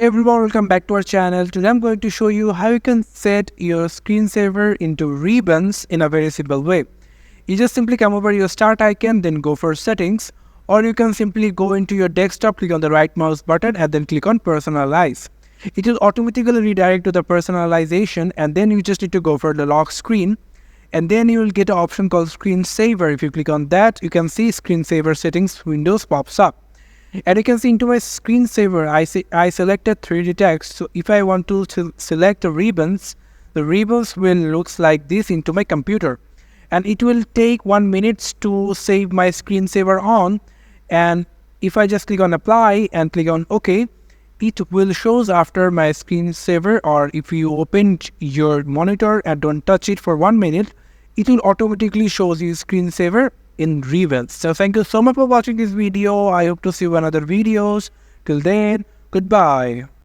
Everyone, welcome back to our channel. Today I'm going to show you how you can set your screensaver into ribbons in a very simple way. You just simply come over your start icon, then go for settings, or you can simply go into your desktop, click on the right mouse button and then click on personalize. It will automatically redirect to the personalization, and then you just need to go for the lock screen, and then you will get an option called screensaver. If you click on that, you can see screensaver settings windows pops up. And you can see into my screensaver, I selected 3D text. So if I want to select the ribbons will looks like this into my computer. And it will take 1 minute to save my screensaver on. And if I just click on apply and click on OK, it will shows after my screensaver, or if you open your monitor and don't touch it for 1 minute, it will automatically shows you screensaver in ribbons. So thank you so much for watching this video. I hope to see you in other videos. Till then, goodbye.